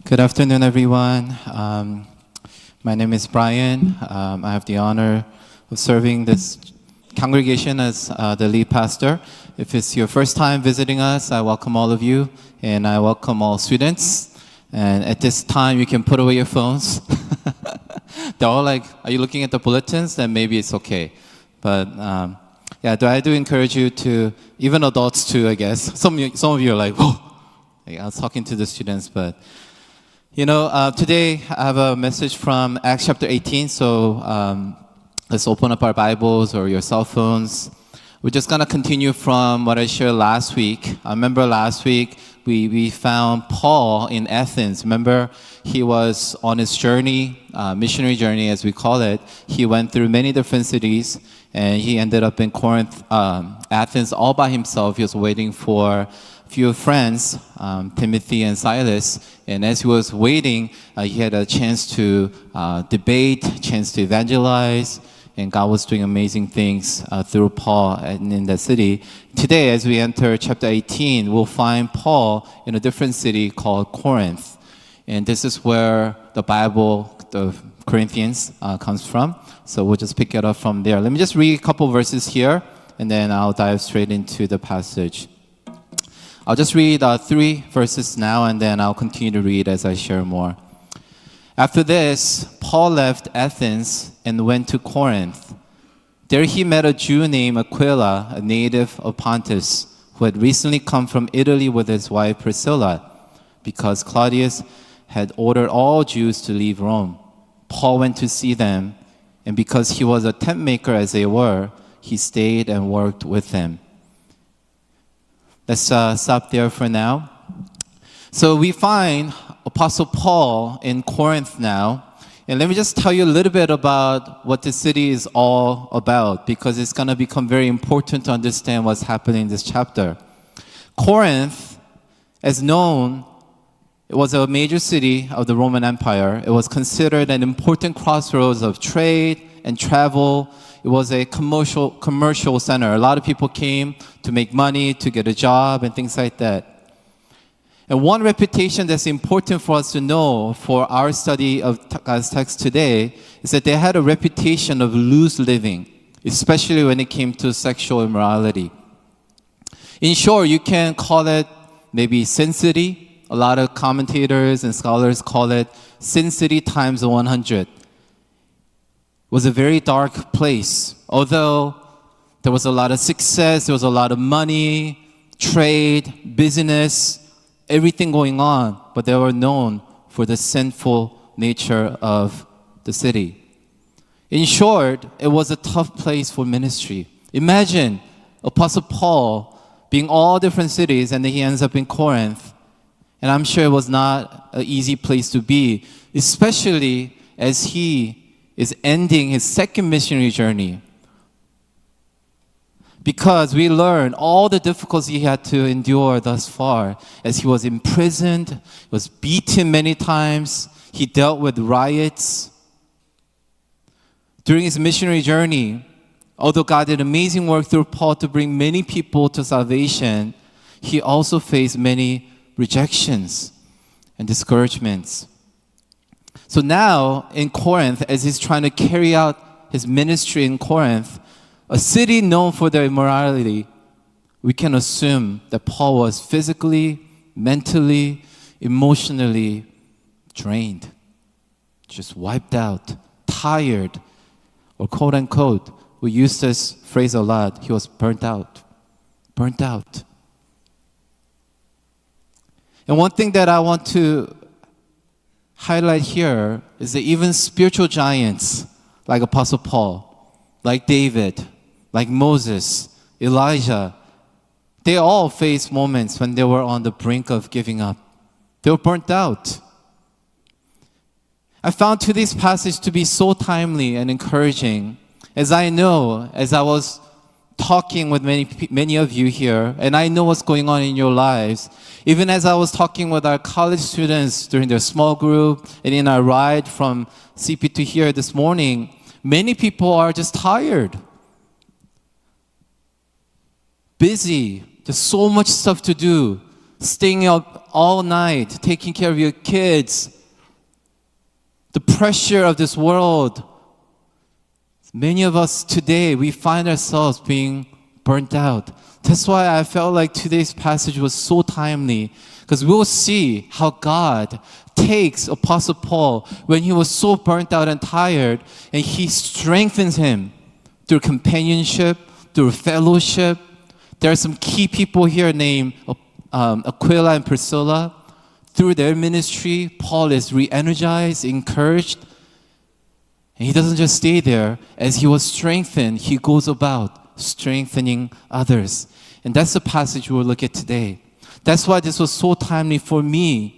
Good afternoon, everyone. My name is Brian. I have the honor of serving this congregation as the lead pastor. If it's your first time visiting us, I welcome all of you, and I welcome all students. And at this time, you can put away your phones. They're all like, are you looking at the bulletins? Then maybe it's okay. But I do encourage you to, even adults too, I guess. Some of you are like, whoa. I was talking to the students, but today I have a message from Acts chapter 18, so let's open up our Bibles or your cell phones. We're just going to continue from what I shared last week. I remember last week we found Paul in Athens. Remember, he was on his journey, missionary journey as we call it. He went through many different cities, and he ended up in Corinth, Athens, all by himself. He was waiting for few friends, Timothy and Silas, and as he was waiting, he had a chance to debate, chance to evangelize, and God was doing amazing things through Paul in that city. Today, as we enter chapter 18, we'll find Paul in a different city called Corinth, and this is where the Bible, the Corinthians, comes from. So we'll just pick it up from there. Let me just read a couple verses here, and then I'll dive straight into the passage. I'll just read 3 verses now, and then I'll continue to read as I share more. After this, Paul left Athens and went to Corinth. There he met a Jew named Aquila, a native of Pontus, who had recently come from Italy with his wife Priscilla, because Claudius had ordered all Jews to leave Rome. Paul went to see them, and because he was a tent maker as they were, he stayed and worked with them. Let's stop there for now. So we find Apostle Paul in Corinth now. And let me just tell you a little bit about what the city is all about, because it's going to become very important to understand what's happening in this chapter. Corinth, as known, it was a major city of the Roman Empire. It was considered an important crossroads of trade and travel. It was a commercial center. A lot of people came to make money, to get a job, and things like that. And one reputation that's important for us to know for our study of God's text today is that they had a reputation of loose living, especially when it came to sexual immorality. In short, you can call it maybe Sin City. A lot of commentators and scholars call it Sin City times 100. It was a very dark place. Although there was a lot of success, there was a lot of money, trade, business, everything going on, but they were known for the sinful nature of the city. In short, it was a tough place for ministry. Imagine Apostle Paul being all different cities, and then he ends up in Corinth. And I'm sure it was not an easy place to be, especially as he is ending his second missionary journey. Because we learn all the difficulties he had to endure thus far, as he was imprisoned, was beaten many times, he dealt with riots. During his missionary journey, although God did amazing work through Paul to bring many people to salvation, he also faced many rejections and discouragements. So now in Corinth, as he's trying to carry out his ministry in Corinth, a city known for their immorality, we can assume that Paul was physically, mentally, emotionally drained, just wiped out, tired, or quote unquote, we use this phrase a lot, he was burnt out. Burnt out. And one thing that I want to highlight here is that even spiritual giants like Apostle Paul, like David, like Moses, Elijah, they all faced moments when they were on the brink of giving up. They were burnt out. I found today's passage to be so timely and encouraging, as I know, as I was talking with many of you here, and I know what's going on in your lives. Even as I was talking with our college students during their small group and in our ride from CP to here this morning, many people are just tired, busy. There's so much stuff to do. Staying up all night, taking care of your kids, the pressure of this world. Many of us today, we find ourselves being burnt out. That's why I felt like today's passage was so timely, because we'll see how God takes Apostle Paul when he was so burnt out and tired, and he strengthens him through companionship, through fellowship. There are some key people here named Aquila and Priscilla. Through their ministry, Paul is re-energized, encouraged. And he doesn't just stay there. As he was strengthened, he goes about strengthening others. And that's the passage we'll look at today. That's why this was so timely for me.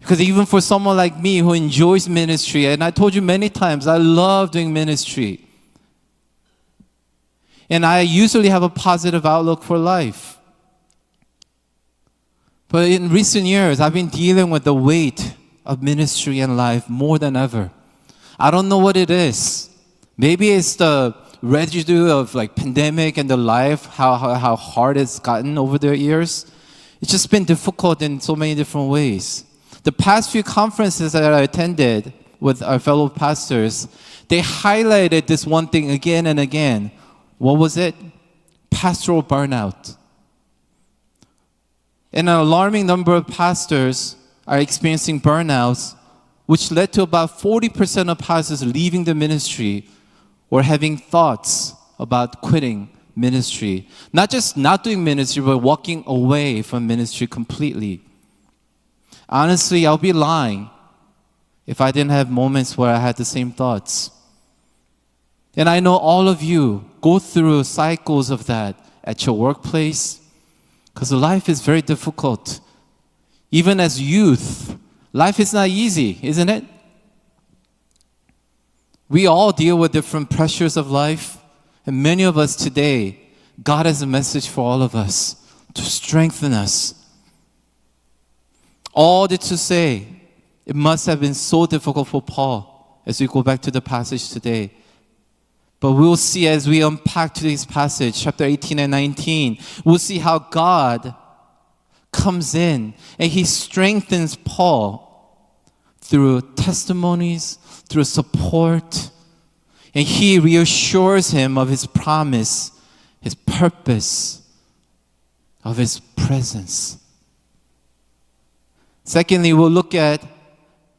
Because even for someone like me who enjoys ministry, and I told you many times, I love doing ministry. And I usually have a positive outlook for life. But in recent years, I've been dealing with the weight of ministry and life more than ever. I don't know what it is. Maybe it's the residue of like pandemic and the life, how hard it's gotten over the years. It's just been difficult in so many different ways. The past few conferences that I attended with our fellow pastors, they highlighted this one thing again and again. What was it? Pastoral burnout. And an alarming number of pastors are experiencing burnouts, which led to about 40% of pastors leaving the ministry or having thoughts about quitting ministry. Not just not doing ministry, but walking away from ministry completely. Honestly, I'll be lying if I didn't have moments where I had the same thoughts. And I know all of you go through cycles of that at your workplace, because life is very difficult. Even as youth, life is not easy, isn't it? We all deal with different pressures of life, and many of us today, God has a message for all of us to strengthen us. All that to say, it must have been so difficult for Paul as we go back to the passage today. But we'll see as we unpack today's passage, chapter 18 and 19, we'll see how God comes in and he strengthens Paul through testimonies, through support, and he reassures him of his promise, his purpose, of his presence. Secondly, we'll look at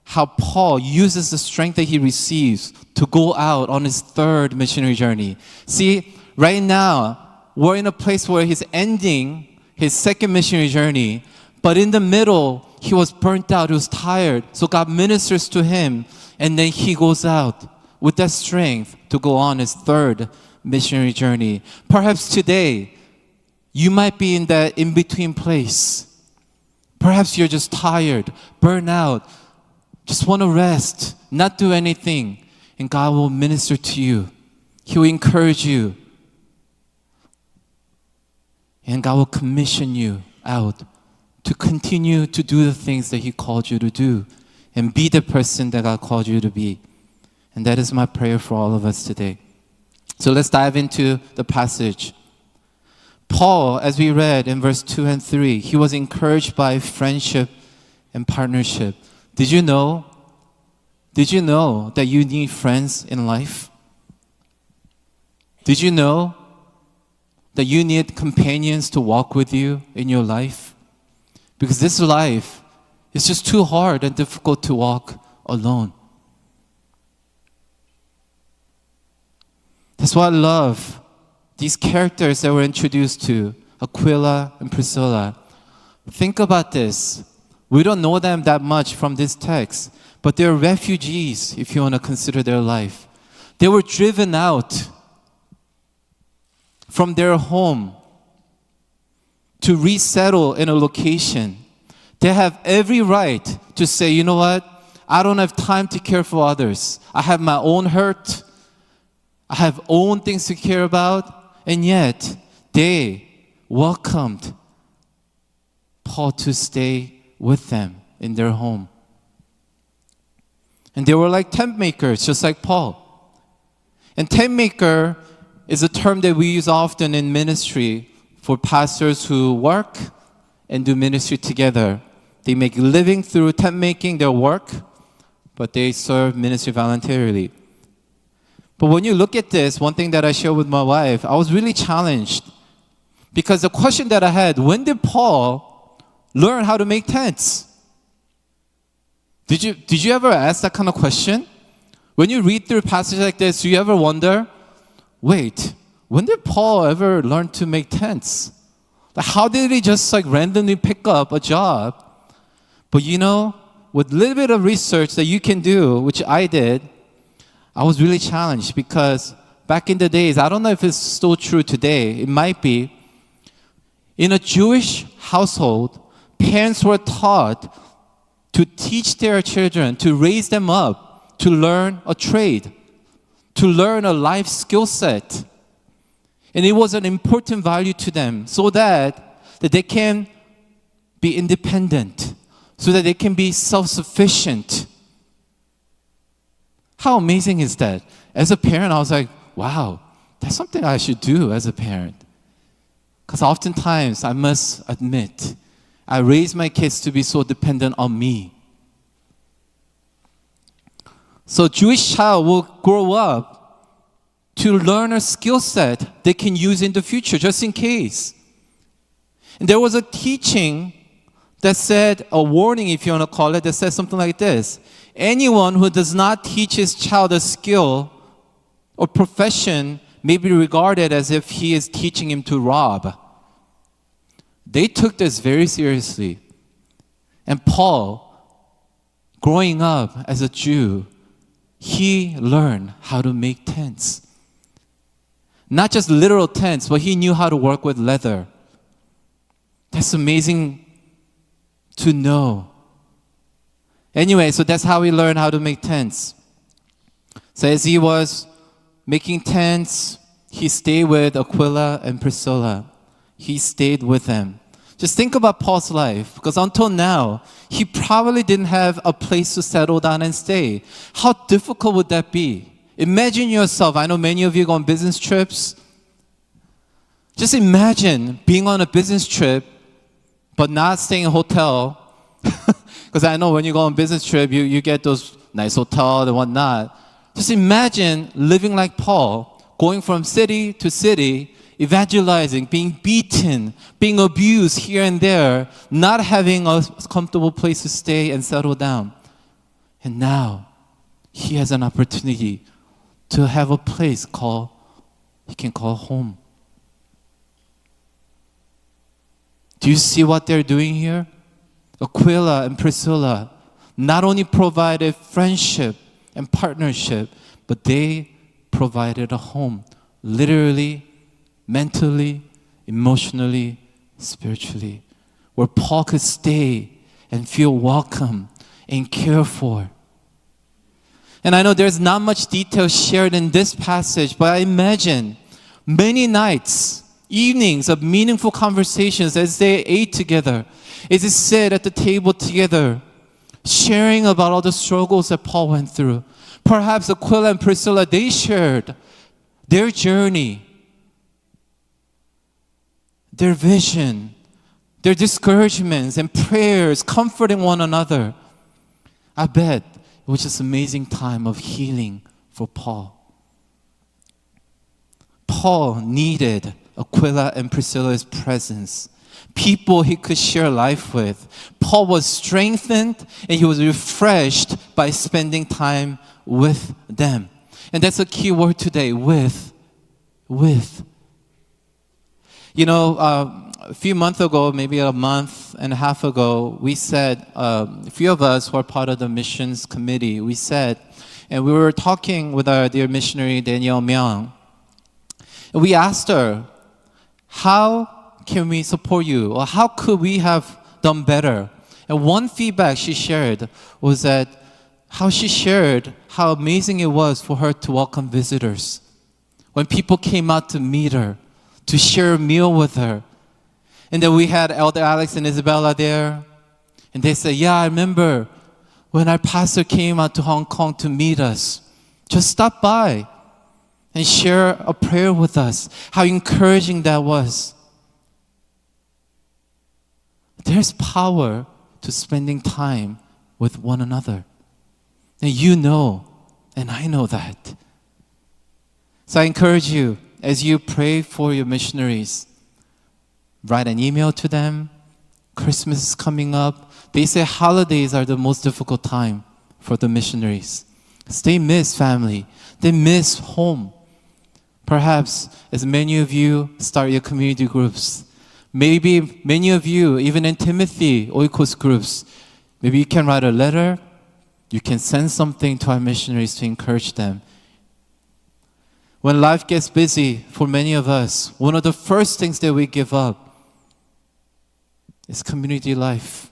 how Paul uses the strength that he receives to go out on his third missionary journey. See, right now, we're in a place where he's ending his second missionary journey, but in the middle, he was burnt out, he was tired, so God ministers to him, and then he goes out with that strength to go on his third missionary journey. Perhaps today, you might be in that in-between place. Perhaps you're just tired, burnt out, just want to rest, not do anything, and God will minister to you. He will encourage you. And God will commission you out to continue to do the things that He called you to do and be the person that God called you to be. And that is my prayer for all of us today. So let's dive into the passage. Paul, as we read in verse 2 and 3, he was encouraged by friendship and partnership. Did you know that you need friends in life? Did you know that you need companions to walk with you in your life? Because this life is just too hard and difficult to walk alone. That's why I love these characters that we're introduced to, Aquila and Priscilla. Think about this. We don't know them that much from this text, but they're refugees if you want to consider their life. They were driven out from their home to resettle in a location. They have every right to say, you know what? I don't have time to care for others. I have my own hurt. I have own things to care about. And yet, they welcomed Paul to stay with them in their home. And they were like tent makers, just like Paul. And tent maker is a term that we use often in ministry for pastors who work and do ministry together. They make a living through tent making, their work, but they serve ministry voluntarily. But when you look at this, one thing that I shared with my wife, I was really challenged. Because the question that I had, when did Paul learn how to make tents? Did you ever ask that kind of question? When you read through a passage like this, do you ever wonder, wait, when did Paul ever learn to make tents? Like, how did he just randomly pick up a job? But with a little bit of research that you can do, which I did, I was really challenged because back in the days, I don't know if it's still true today, it might be, in a Jewish household, parents were taught to teach their children, to raise them up, to learn a trade, to learn a life skill set. And it was an important value to them so that they can be independent, so that they can be self-sufficient. How amazing is that? As a parent, I was like, wow, that's something I should do as a parent. Because oftentimes, I must admit, I raise my kids to be so dependent on me. So a Jewish child will grow up to learn a skill set they can use in the future, just in case. And there was a teaching that said, a warning if you want to call it, that says something like this. Anyone who does not teach his child a skill or profession may be regarded as if he is teaching him to rob. They took this very seriously. And Paul, growing up as a Jew, he learned how to make tents. Not just literal tents, but he knew how to work with leather. That's amazing to know. Anyway, so that's how he learned how to make tents. So as he was making tents, he stayed with Aquila and Priscilla. He stayed with them. Just think about Paul's life, because until now, he probably didn't have a place to settle down and stay. How difficult would that be? Imagine yourself, I know many of you go on business trips. Just imagine being on a business trip, but not staying in a hotel. Because I know when you go on a business trip, you get those nice hotels and whatnot. Just imagine living like Paul, going from city to city, evangelizing, being beaten, being abused here and there, not having a comfortable place to stay and settle down. And now, he has an opportunity to have a place he can call home. Do you see what they're doing here? Aquila and Priscilla not only provided friendship and partnership, but they provided a home, literally, mentally, emotionally, spiritually, where Paul could stay and feel welcome and cared for. And I know there's not much detail shared in this passage, but I imagine many nights, evenings of meaningful conversations as they ate together, as they sat at the table together, sharing about all the struggles that Paul went through. Perhaps Aquila and Priscilla, they shared their journey, their vision, their discouragements and prayers, comforting one another. I bet it was just an amazing time of healing for Paul. Paul needed Aquila and Priscilla's presence, people he could share life with. Paul was strengthened and he was refreshed by spending time with them. And that's a key word today, with. You know, a few months ago, maybe a month and a half ago, we said, a few of us who are part of the missions committee, we said, and we were talking with our dear missionary, Danielle Myung, and we asked her, how can we support you? Or how could we have done better? And one feedback she shared was that how she shared how amazing it was for her to welcome visitors. When people came out to meet her, to share a meal with her. And then we had Elder Alex and Isabella there. And they said, yeah, I remember when our pastor came out to Hong Kong to meet us. Just stop by and share a prayer with us. How encouraging that was. There's power to spending time with one another. And you know, and I know that. So I encourage you, as you pray for your missionaries, write an email to them. Christmas is coming up. They say holidays are the most difficult time for the missionaries. They miss family. They miss home. Perhaps as many of you start your community groups, maybe many of you, even in Timothy, Oikos groups, maybe you can write a letter, you can send something to our missionaries to encourage them. When life gets busy for many of us, one of the first things that we give up is community life.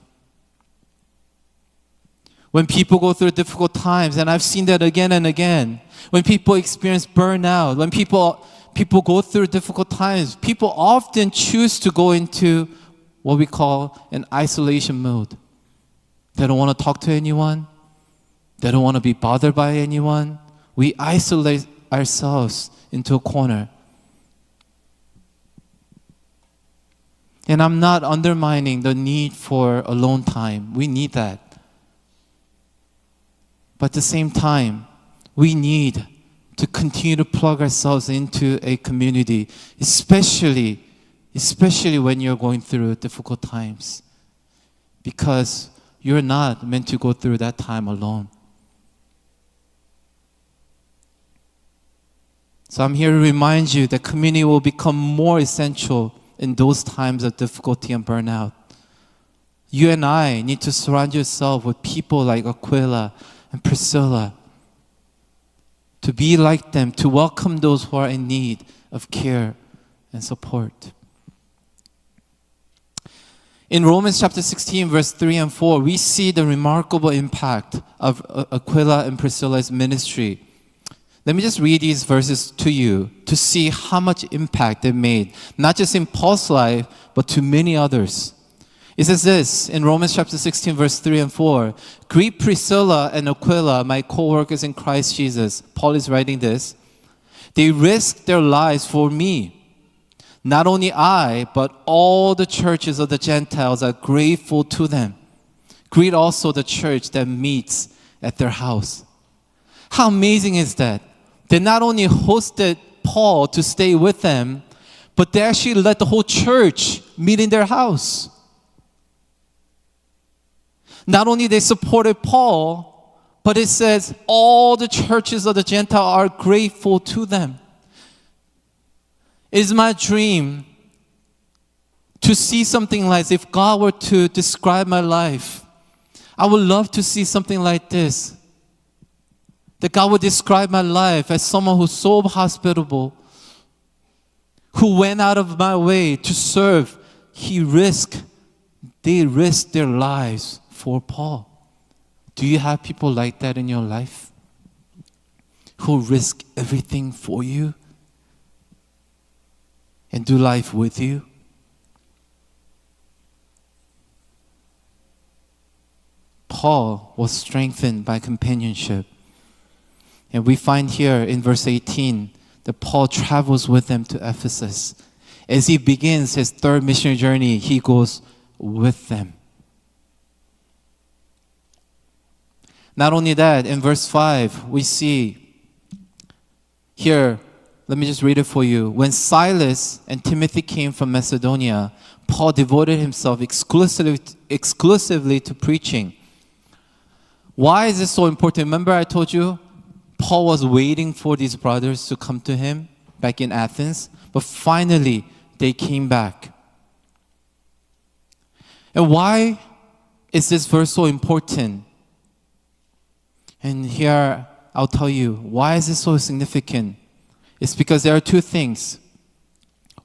When people go through difficult times, and I've seen that again and again, when people experience burnout, when people go through difficult times, people often choose to go into what we call an isolation mode. They don't want to talk to anyone. They don't want to be bothered by anyone. We isolate ourselves into a corner. And I'm not undermining the need for alone time. We need that. But at the same time, we need to continue to plug ourselves into a community, especially when you're going through difficult times. Because you're not meant to go through that time alone. So I'm here to remind you that community will become more essential in those times of difficulty and burnout. You and I need to surround yourself with people like Aquila and Priscilla, to be like them, to welcome those who are in need of care and support. In Romans chapter 16, verse 3 and 4, we see the remarkable impact of Aquila and Priscilla's ministry. Let me just read these verses to you to see how much impact they made, not just in Paul's life, but to many others. It says this in Romans chapter 16, verse 3 and 4. Greet Priscilla and Aquila, my co-workers in Christ Jesus. Paul is writing this. They risked their lives for me. Not only I, but all the churches of the Gentiles are grateful to them. Greet also the church that meets at their house. How amazing is that? They not only hosted Paul to stay with them, but they actually let the whole church meet in their house. Not only they supported Paul, but it says all the churches of the Gentile are grateful to them. It is my dream to see something like this. If God were to describe my life, I would love to see something like this. That God would describe my life as someone who's so hospitable, who went out of my way to serve. They risked their lives for Paul. Do you have people like that in your life? Who risk everything for you and do life with you? Paul was strengthened by companionship. And we find here in verse 18 that Paul travels with them to Ephesus. As he begins his third missionary journey, he goes with them. Not only that, in verse 5, we see here, let me just read it for you. When Silas and Timothy came from Macedonia, Paul devoted himself exclusively to preaching. Why is this so important? Remember I told you, Paul was waiting for these brothers to come to him back in Athens, but finally they came back. And why is this verse so important? And here I'll tell you, why is this so significant? It's because there are two things.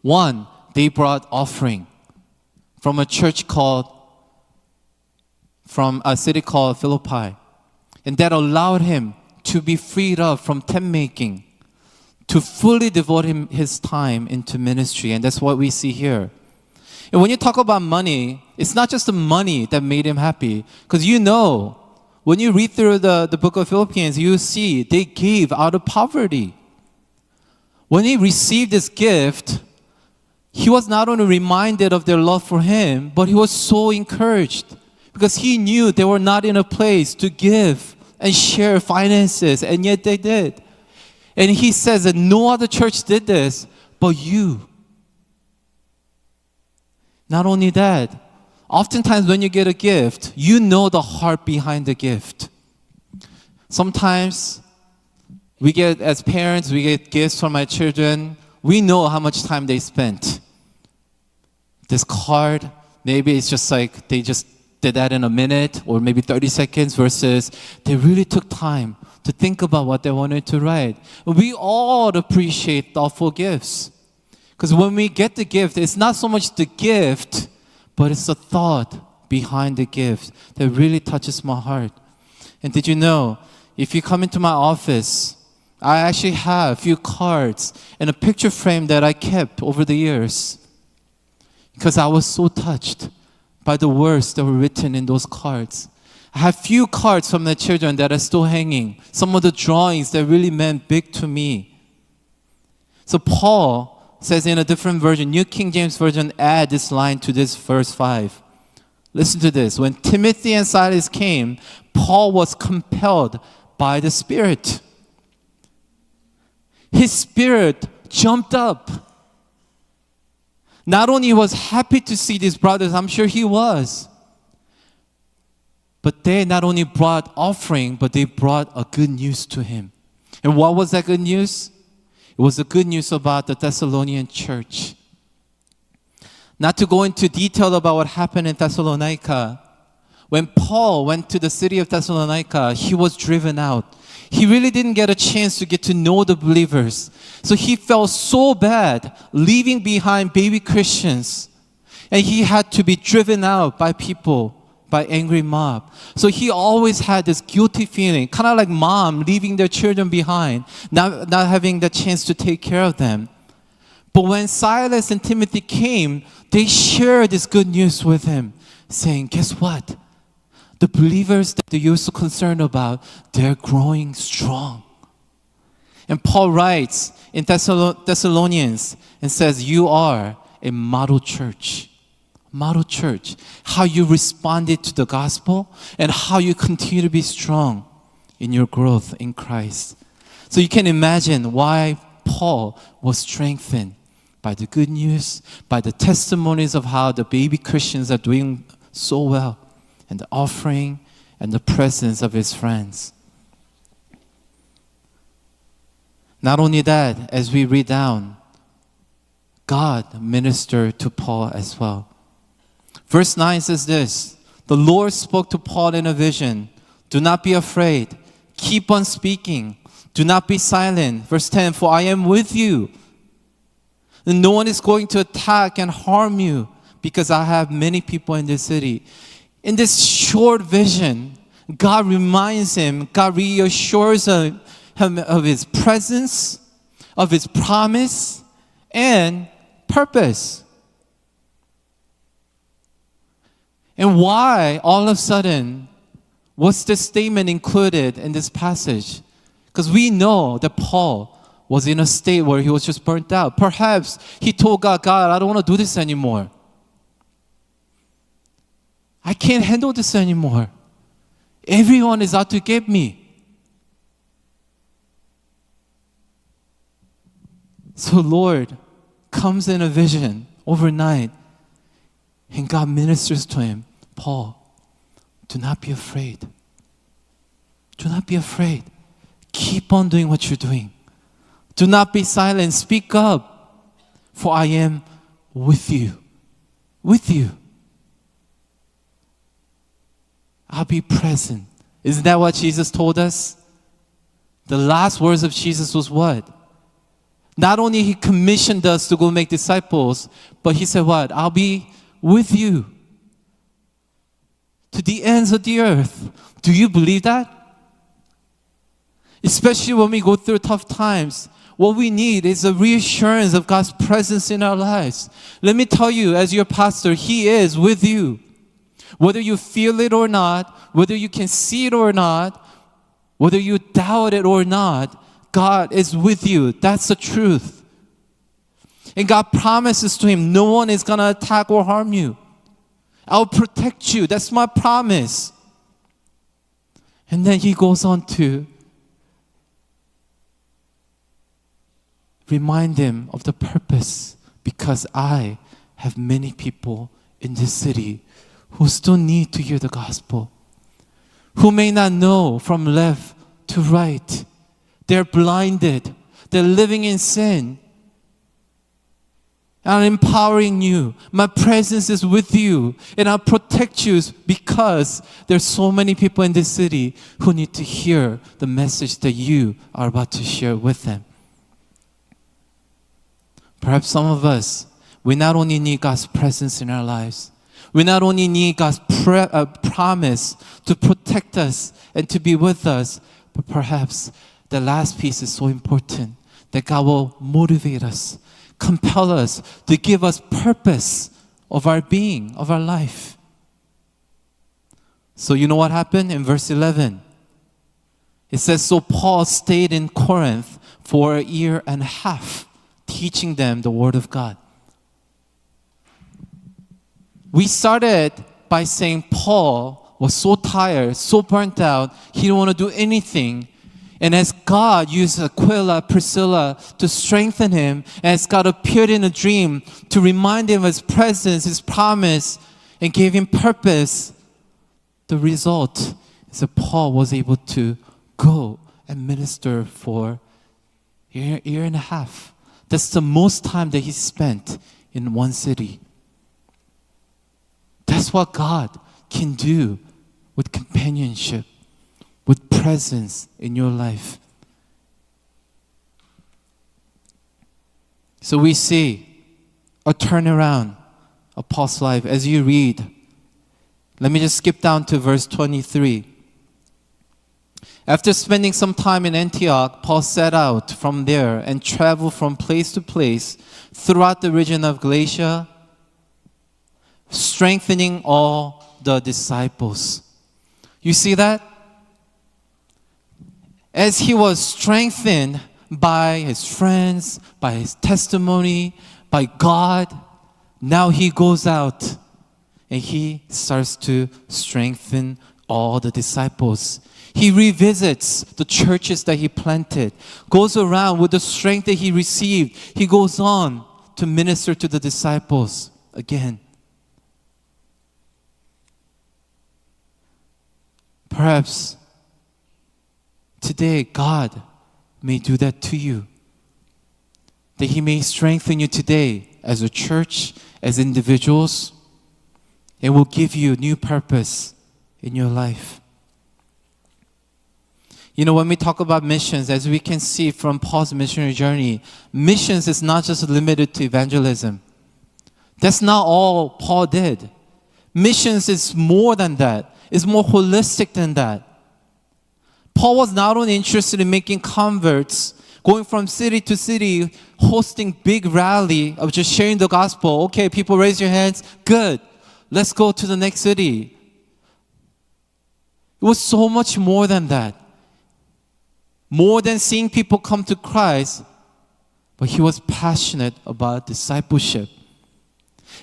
One, they brought offering from a city called Philippi. And that allowed him to be freed up from tent making, to fully devote his time into ministry. And that's what we see here. And when you talk about money, it's not just the money that made him happy. Because you know, when you read through the book of Philippians, you see they gave out of poverty. When he received this gift, he was not only reminded of their love for him, but he was so encouraged because he knew they were not in a place to give and share finances, and yet they did. And he says that no other church did this but you. Not only that, oftentimes when you get a gift, you know the heart behind the gift. Sometimes as parents, we get gifts from our children. We know how much time they spent. This card, maybe it's just like they just did that in a minute or maybe 30 seconds versus they really took time to think about what they wanted to write. We all appreciate thoughtful gifts. Because when we get the gift, it's not so much the gift, but it's the thought behind the gift that really touches my heart. And did you know, if you come into my office, I actually have a few cards and a picture frame that I kept over the years because I was so touched by the words that were written in those cards. I have few cards from the children that are still hanging, some of the drawings that really meant big to me. So Paul says in a different version, New King James Version, add this line to this verse 5. Listen to this. When Timothy and Silas came, Paul was compelled by the Spirit. His spirit jumped up. Not only was happy to see these brothers, I'm sure he was, but they not only brought offering, but they brought a good news to him. And what was that good news? It was the good news about the Thessalonian church. Not to go into detail about what happened in Thessalonica, when Paul went to the city of Thessalonica, he was driven out. He really didn't get a chance to get to know the believers. So he felt so bad leaving behind baby Christians. And he had to be driven out by people, by angry mob. So he always had this guilty feeling, kind of like mom leaving their children behind, not having the chance to take care of them. But when Silas and Timothy came, they shared this good news with him, saying, guess what? The believers that they used to concern about, they're growing strong. And Paul writes in Thessalonians and says, you are a model church. Model church. How you responded to the gospel and how you continue to be strong in your growth in Christ. So you can imagine why Paul was strengthened by the good news, by the testimonies of how the baby Christians are doing so well, and the offering and the presence of his friends. Not only that, as we read down, God ministered to Paul as well. Verse 9 says this, the Lord spoke to Paul in a vision. Do not be afraid. Keep on speaking. Do not be silent. Verse 10, for I am with you. And no one is going to attack and harm you because I have many people in this city. In this short vision, God reminds him, God reassures him of his presence, of his promise, and purpose. And why, all of a sudden, was this statement included in this passage? Because we know that Paul was in a state where he was just burnt out. Perhaps he told God, I don't want to do this anymore. I can't handle this anymore. Everyone is out to get me. So Lord comes in a vision overnight and God ministers to him. Paul, do not be afraid. Do not be afraid. Keep on doing what you're doing. Do not be silent. Speak up. For I am with you. With you. I'll be present. Isn't that what Jesus told us? The last words of Jesus was what? Not only he commissioned us to go make disciples, but he said what? I'll be with you to the ends of the earth. Do you believe that? Especially when we go through tough times, what we need is a reassurance of God's presence in our lives. Let me tell you, as your pastor, he is with you. Whether you feel it or not, whether you can see it or not, whether you doubt it or not, God is with you. That's the truth. And God promises to him, no one is going to attack or harm you. I'll protect you. That's my promise. And then he goes on to remind him of the purpose, because I have many people in this city who still need to hear the gospel, who may not know from left to right. They're blinded. They're living in sin. I'm empowering you. My presence is with you, and I'll protect you because there's so many people in this city who need to hear the message that you are about to share with them. Perhaps some of us, we not only need God's presence in our lives, we not only need God's promise to protect us and to be with us, but perhaps the last piece is so important, that God will motivate us, compel us to give us purpose of our being, of our life. So you know what happened in verse 11? It says, so Paul stayed in Corinth for 1.5 years, teaching them the word of God. We started by saying Paul was so tired, so burnt out, he didn't want to do anything. And as God used Aquila, Priscilla to strengthen him, as God appeared in a dream to remind him of his presence, his promise, and gave him purpose, the result is that Paul was able to go and minister for 1.5 years. That's the most time that he spent in one city. That's what God can do with companionship, with presence in your life. So we see a turnaround of Paul's life as you read. Let me just skip down to verse 23. After spending some time in Antioch, Paul set out from there and traveled from place to place throughout the region of Galatia, strengthening all the disciples. You see that? As he was strengthened by his friends, by his testimony, by God, now he goes out and he starts to strengthen all the disciples. He revisits the churches that he planted, goes around with the strength that he received. He goes on to minister to the disciples again. Perhaps today God may do that to you. That He may strengthen you today as a church, as individuals, and will give you new purpose in your life. You know, when we talk about missions, as we can see from Paul's missionary journey, missions is not just limited to evangelism. That's not all Paul did. Missions is more than that. It's more holistic than that. Paul was not only interested in making converts, going from city to city, hosting big rally of just sharing the gospel. Okay, people raise your hands. Good. Let's go to the next city. It was so much more than that. More than seeing people come to Christ, but he was passionate about discipleship.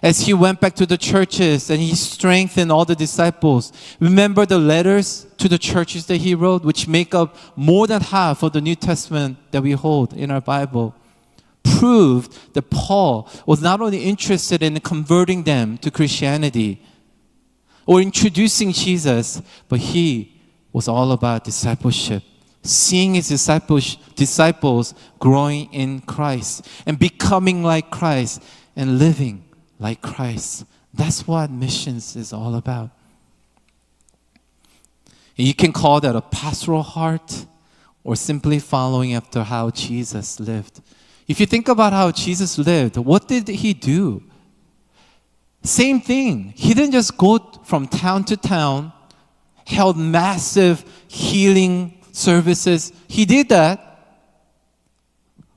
As he went back to the churches and he strengthened all the disciples. Remember the letters to the churches that he wrote, which make up more than half of the New Testament that we hold in our Bible, proved that Paul was not only interested in converting them to Christianity or introducing Jesus, but he was all about discipleship. Seeing his disciples growing in Christ and becoming like Christ and living like Christ. That's what missions is all about. And you can call that a pastoral heart or simply following after how Jesus lived. If you think about how Jesus lived, what did he do? Same thing. He didn't just go from town to town, held massive healing services. He did that.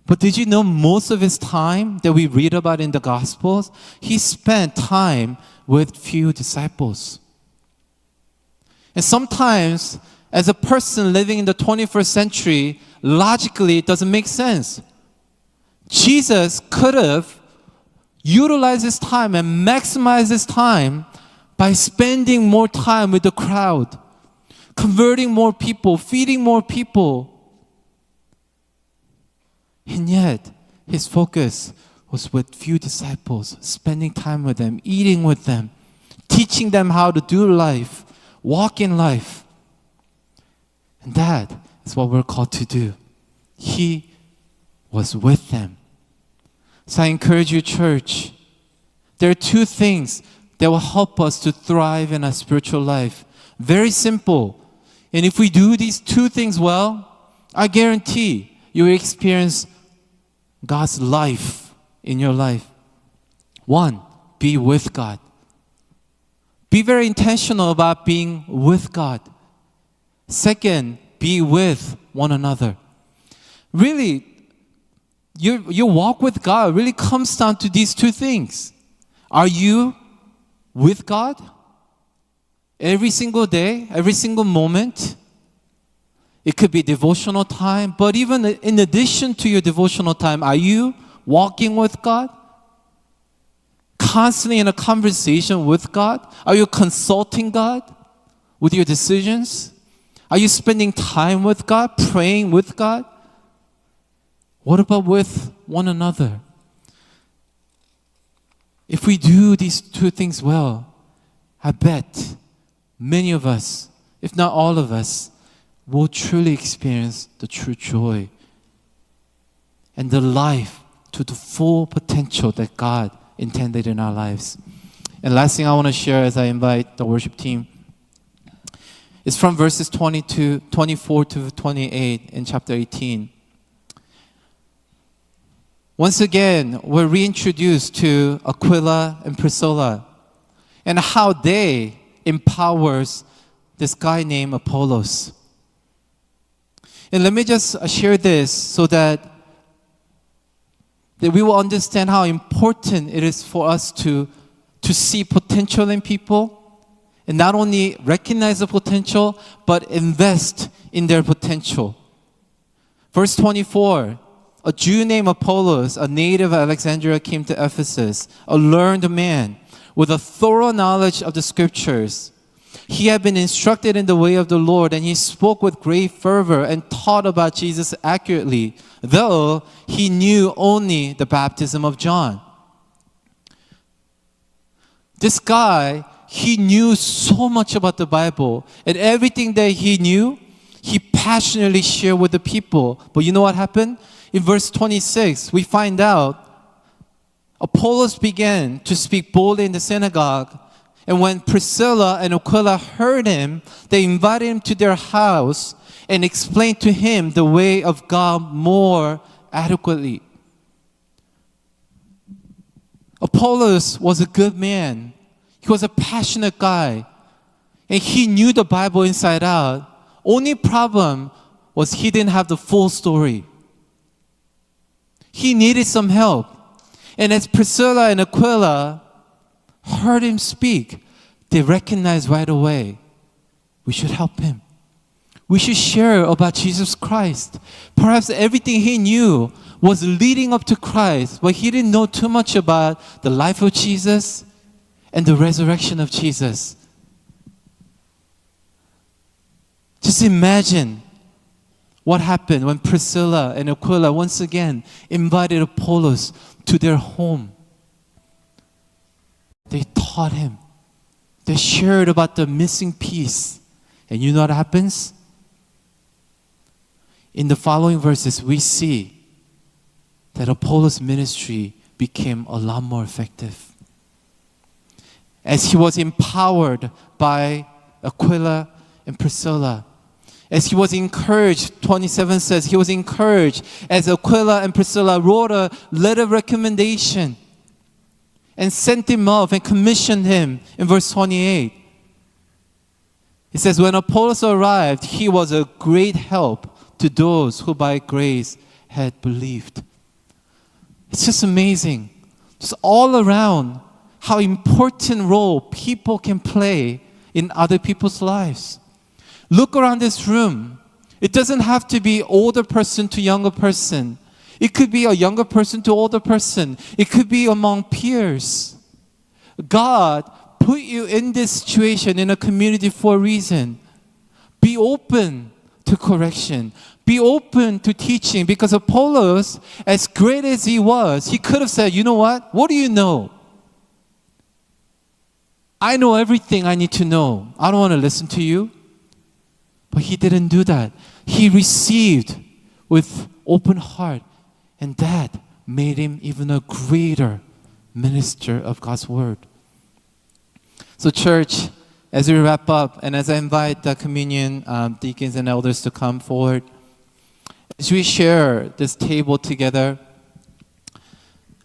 But did you know most of his time that we read about in the Gospels, he spent time with few disciples. And sometimes, as a person living in the 21st century, logically it doesn't make sense. Jesus could have utilize his time and maximize his time by spending more time with the crowd, converting more people, feeding more people. And yet, his focus was with few disciples, spending time with them, eating with them, teaching them how to do life, walk in life. And that is what we're called to do. He was with them. So I encourage you, church, there are two things that will help us to thrive in our spiritual life. Very simple. And if we do these two things well, I guarantee you will experience God's life in your life. One, be with God. Be very intentional about being with God. Second, be with one another. Really, your walk with God really comes down to these two things. Are you with God every single day, every single moment? It could be devotional time, but even in addition to your devotional time, are you walking with God? Constantly in a conversation with God? Are you consulting God with your decisions? Are you spending time with God, praying with God? What about with one another? If we do these two things well, I bet many of us, if not all of us, will truly experience the true joy and the life to the full potential that God intended in our lives. And last thing I want to share as I invite the worship team is from verses 24 to 28 in chapter 18. Once again, we're reintroduced to Aquila and Priscilla and how they empowers this guy named Apollos. And let me just share this so that we will understand how important it is for us to see potential in people and not only recognize the potential, but invest in their potential. Verse 24, a Jew named Apollos, a native of Alexandria, came to Ephesus, a learned man with a thorough knowledge of the scriptures. He had been instructed in the way of the Lord, and he spoke with great fervor and taught about Jesus accurately, though he knew only the baptism of John. This guy, he knew so much about the Bible, and everything that he knew, he passionately shared with the people. But you know what happened? In verse 26, we find out Apollos began to speak boldly in the synagogue. And when Priscilla and Aquila heard him, they invited him to their house and explained to him the way of God more adequately. Apollos was a good man. He was a passionate guy. And he knew the Bible inside out. Only problem was he didn't have the full story. He needed some help. And as Priscilla and Aquila heard him speak, they recognized right away, we should help him. We should share about Jesus Christ. Perhaps everything he knew was leading up to Christ, but he didn't know too much about the life of Jesus and the resurrection of Jesus. Just imagine what happened when Priscilla and Aquila once again invited Apollos to their home. They taught him. They shared about the missing piece. And you know what happens? In the following verses, we see that Apollos' ministry became a lot more effective. As he was empowered by Aquila and Priscilla, as he was encouraged, 27 says, he was encouraged as Aquila and Priscilla wrote a letter of recommendation and sent him off and commissioned him in verse 28. It says, when Apollos arrived, he was a great help to those who by grace had believed. It's just amazing. Just all around how important role people can play in other people's lives. Look around this room. It doesn't have to be older person to younger person. It could be a younger person to older person. It could be among peers. God put you in this situation in a community for a reason. Be open to correction. Be open to teaching, because Apollos, as great as he was, he could have said, you know what? What do you know? I know everything I need to know. I don't want to listen to you. But he didn't do that. He received with open heart, and that made him even a greater minister of God's word. So church, as we wrap up, and as I invite the communion deacons and elders to come forward, as we share this table together,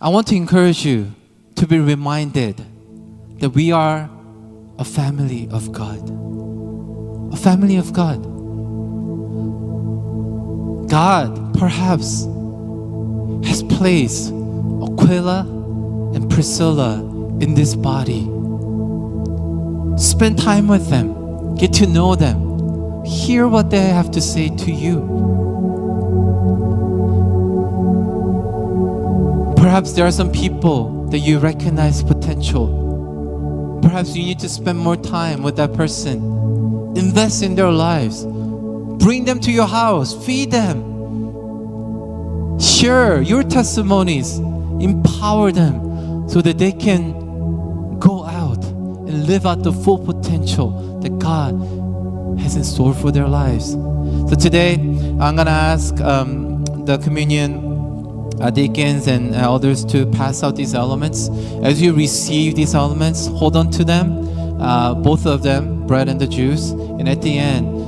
I want to encourage you to be reminded that we are a family of God. A family of God. God perhaps has placed Aquila and Priscilla in this body. Spend time with them. Get to know them. Hear what they have to say to you. Perhaps there are some people that you recognize potential. Perhaps you need to spend more time with that person. Invest in their lives. Bring them to your house. Feed them. Share your testimonies. Empower them so that they can go out and live out the full potential that God has in store for their lives. So today, I'm going to ask the communion deacons and others to pass out these elements. As you receive these elements, hold on to them, both of them, bread and the juice. And at the end,